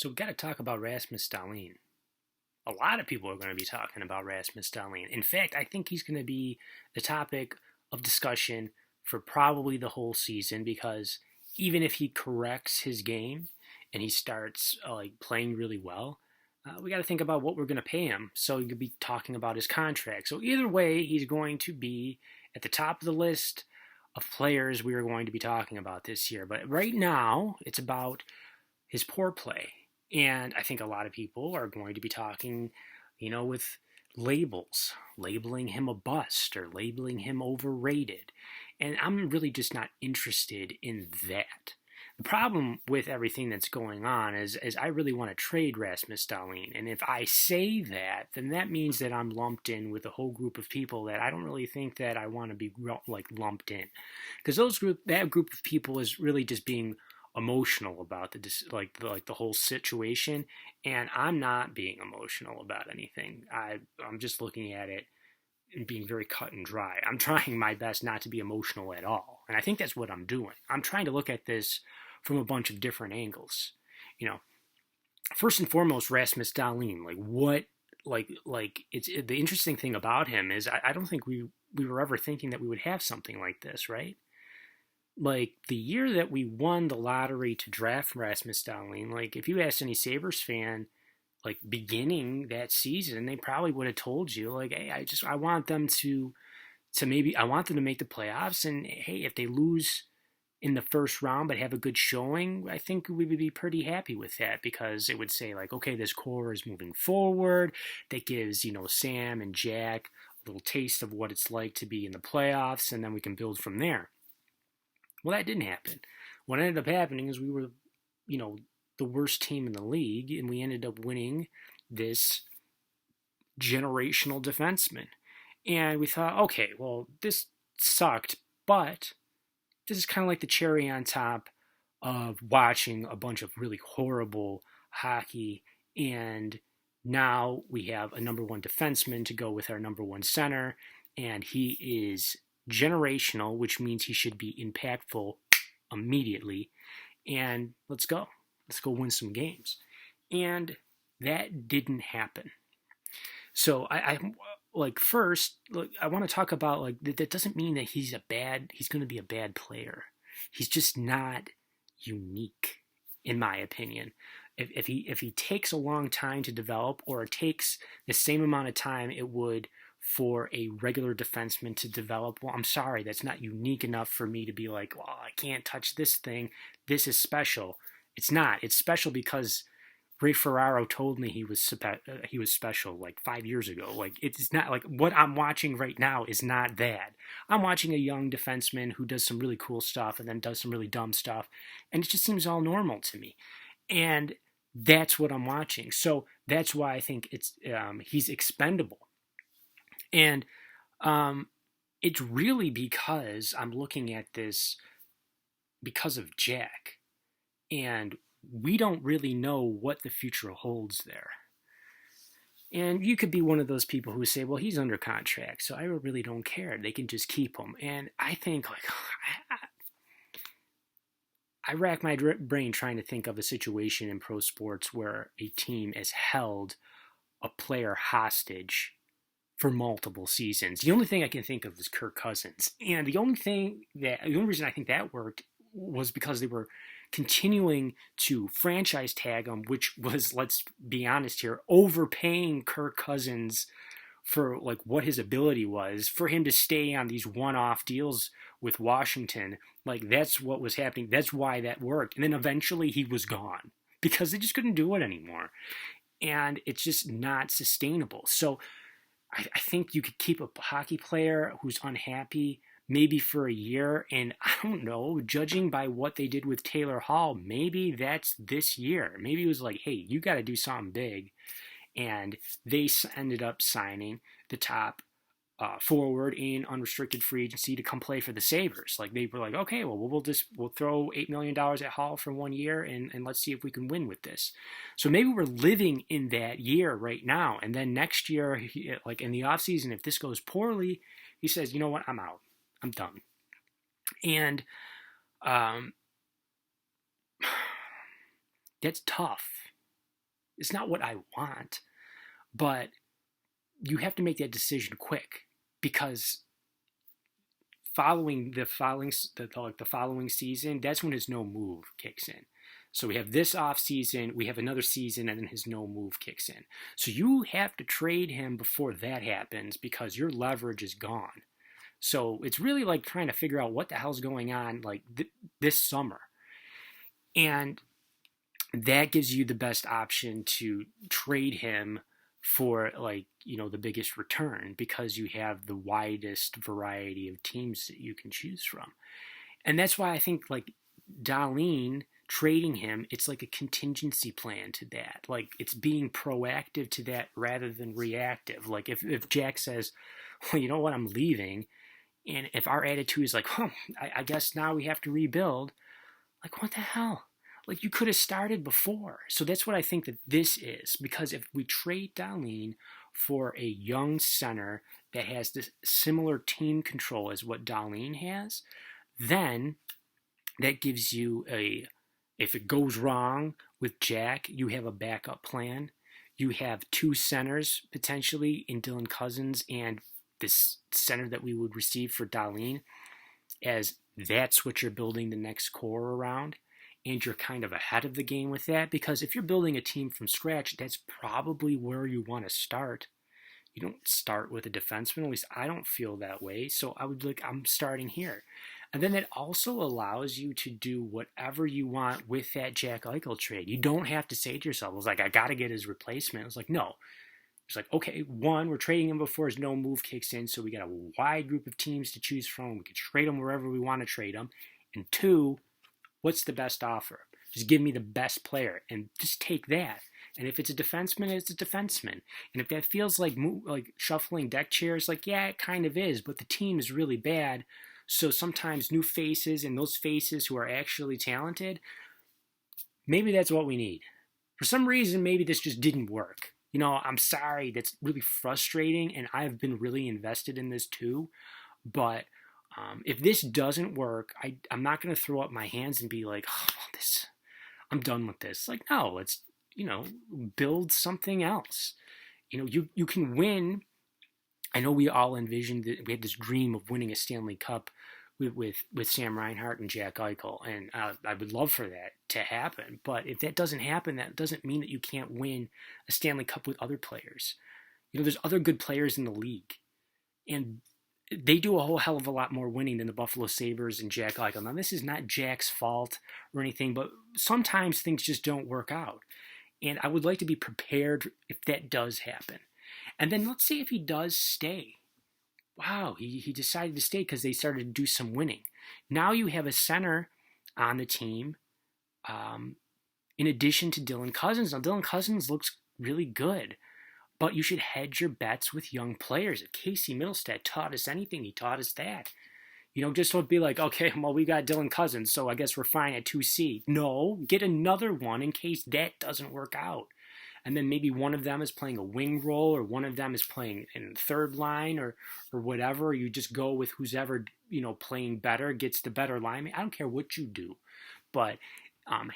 So we've got to talk about Rasmus Dahlin. A lot of people are going to be talking about Rasmus Dahlin. In fact, I think he's going to be the topic of discussion for probably the whole season because even if he corrects his game and he starts playing really well, we got to think about what we're going to pay him. So you could be talking about his contract. So either way, he's going to be at the top of the list of players we are going to be talking about this year. But right now, it's about his poor play. And I think a lot of people are going to be talking, with labels, labeling him a bust or labeling him overrated. And I'm really just not interested in that. The problem with everything that's going on is I really want to trade Rasmus Dahlin. And if I say that, then that means that I'm lumped in with a whole group of people that I don't really think that I want to be lumped in. Because that group of people is really just being emotional about the whole situation, and I'm not being emotional about anything. I'm just looking at it and being very cut and dry. I'm trying my best not to be emotional at all, and I think that's what I'm doing. I'm trying to look at this from a bunch of different angles. First and foremost, Rasmus Dahlin. It's the interesting thing about him is I don't think we were ever thinking that we would have something like this, right? Like the year that we won the lottery to draft Rasmus Dahlin, if you asked any Sabres fan, beginning that season, they probably would have told you, hey, I want them I want them to make the playoffs, and hey, if they lose in the first round but have a good showing, I think we would be pretty happy with that because it would say okay, this core is moving forward. That gives, Sam and Jack a little taste of what it's like to be in the playoffs, and then we can build from there. Well, that didn't happen. What ended up happening is we were, the worst team in the league, and we ended up winning this generational defenseman. And we thought, okay, well, this sucked, but this is kind of like the cherry on top of watching a bunch of really horrible hockey. And now we have a number one defenseman to go with our number one center, and he is generational, which means he should be impactful immediately. And let's go win some games. And that didn't happen. So I first, I want to talk about that doesn't mean that he's going to be a bad player. He's just not unique, in my opinion. If he takes a long time to develop, or it takes the same amount of time it would for a regular defenseman to develop, well, I'm sorry, that's not unique enough for me to be like, well, I can't touch this thing. This is special. It's not. It's special because Ray Ferraro told me he was special 5 years ago. It's not what I'm watching right now is not that. I'm watching a young defenseman who does some really cool stuff and then does some really dumb stuff, and it just seems all normal to me. And that's what I'm watching. So that's why I think he's expendable. And it's really because I'm looking at this because of Jack. And we don't really know what the future holds there. And you could be one of those people who say, well, he's under contract, so I really don't care. They can just keep him. And I think, I rack my brain trying to think of a situation in pro sports where a team has held a player hostage for multiple seasons. The only thing I can think of is Kirk Cousins. And the only reason I think that worked was because they were continuing to franchise tag him, which was, let's be honest here, overpaying Kirk Cousins for what his ability was, for him to stay on these one-off deals with Washington. That's what was happening. That's why that worked. And then eventually he was gone because they just couldn't do it anymore. And it's just not sustainable. So I think you could keep a hockey player who's unhappy maybe for a year, and I don't know, judging by what they did with Taylor Hall, maybe that's this year. Maybe it was hey, you got to do something big. And they ended up signing the top forward in unrestricted free agency to come play for the Sabres. They were okay, well, we'll throw $8 million at Hall for 1 year, and let's see if we can win with this. So maybe we're living in that year right now. And then next year, in the offseason, if this goes poorly, he says, you know what, I'm out. I'm done. And that's tough. It's not what I want, but you have to make that decision quick, because following the following season, that's when his no move kicks in. So we have this off season, we have another season, and then his no move kicks in. So you have to trade him before that happens, because your leverage is gone. So it's really like trying to figure out what the hell's going on like this summer. And that gives you the best option to trade him for the biggest return, because you have the widest variety of teams that you can choose from. And that's why I think like Dahlin, trading him, it's like a contingency plan to that. Like it's being proactive to that rather than reactive. Like if Jack says, well, you know what, I'm leaving, and if our attitude is like, I guess now we have to rebuild, like what the hell? Like you could have started before. So that's what I think that this is, because if we trade Dahlin for a young center that has this similar team control as what Dahlin has, then that gives you if it goes wrong with Jack, you have a backup plan. You have two centers potentially in Dylan Cousins and this center that we would receive for Dahlin, as that's what you're building the next core around. And you're kind of ahead of the game with that, because if you're building a team from scratch, that's probably where you want to start. You don't start with a defenseman, at least I don't feel that way. So I would I'm starting here. And then it also allows you to do whatever you want with that Jack Eichel trade. You don't have to say to yourself, it's like, I got to get his replacement. It's like, no. It's like, okay, one, we're trading him before his no move kicks in, so we got a wide group of teams to choose from. We can trade him wherever we want to trade him. And two, what's the best offer? Just give me the best player and just take that. And if it's a defenseman, it's a defenseman. And if that feels like shuffling deck chairs, like, yeah, it kind of is, but the team is really bad. So sometimes new faces, and those faces who are actually talented, maybe that's what we need. For some reason, maybe this just didn't work. I'm sorry, that's really frustrating, and I've been really invested in this too. But if this doesn't work, I'm not going to throw up my hands and be like, I'm done with this. Like, no, let's, build something else. You can win. I know we all envisioned that we had this dream of winning a Stanley Cup with Sam Reinhart and Jack Eichel, and I would love for that to happen. But if that doesn't happen, that doesn't mean that you can't win a Stanley Cup with other players. There's other good players in the league, and they do a whole hell of a lot more winning than the Buffalo Sabres and Jack Eichel. Now, this is not Jack's fault or anything, but sometimes things just don't work out. And I would like to be prepared if that does happen. And then let's say if he does stay. Wow, he decided to stay because they started to do some winning. Now you have a center on the team in addition to Dylan Cousins. Now, Dylan Cousins looks really good, but you should hedge your bets with young players. If Casey Middlestat taught us anything, he taught us that. Just don't be like, okay, well, we got Dylan Cousins, so I guess we're fine at 2C. No, get another one in case that doesn't work out. And then maybe one of them is playing a wing role, or one of them is playing in third line, or whatever. Or you just go with who's ever, playing better, gets the better line. I don't care what you do. But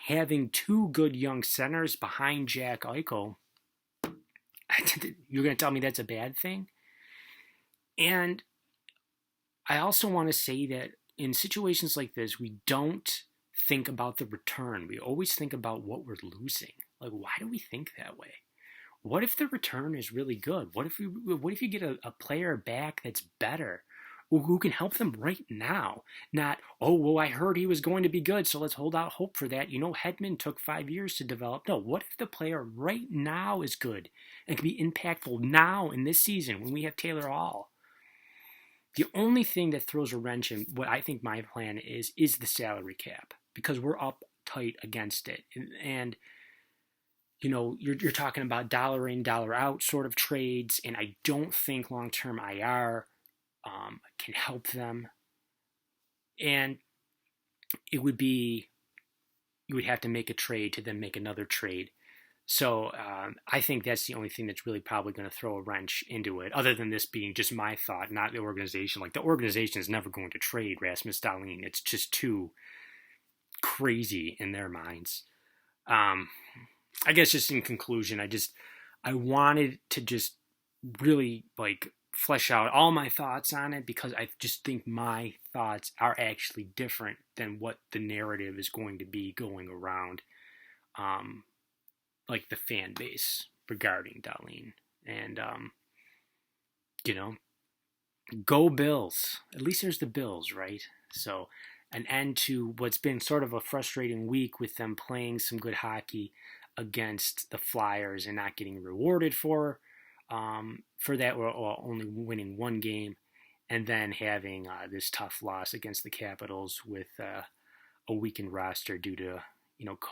having two good young centers behind Jack Eichel, you're going to tell me that's a bad thing? And I also want to say that in situations like this, we don't think about the return. We always think about what we're losing. Like, why do we think that way? What if the return is really good? What if you get a player back that's better, who can help them right now? Not, oh, well, I heard he was going to be good, so let's hold out hope for that. Hedman took 5 years to develop. No, what if the player right now is good and can be impactful now in this season when we have Taylor Hall? The only thing that throws a wrench in what I think my plan is the salary cap, because we're up tight against it. And you're talking about dollar in, dollar out sort of trades, and I don't think long-term IR can help them. And you would have to make a trade to then make another trade. So I think that's the only thing that's really probably going to throw a wrench into it, other than this being just my thought, not the organization. Like, the organization is never going to trade Rasmus Dahlin. It's just too crazy in their minds. I guess just in conclusion, I wanted to just really like flesh out all my thoughts on it because I just think my thoughts are actually different than what the narrative is going to be going around, um, like the fan base regarding Dahlin. And you know, go Bills. At least there's the Bills, right? So an end to what's been sort of a frustrating week with them playing some good hockey against the Flyers and not getting rewarded for that, or only winning one game, and then having this tough loss against the Capitals with a weakened roster due to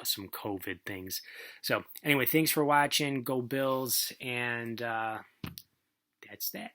some COVID things. So anyway, thanks for watching. Go Bills, and that's that.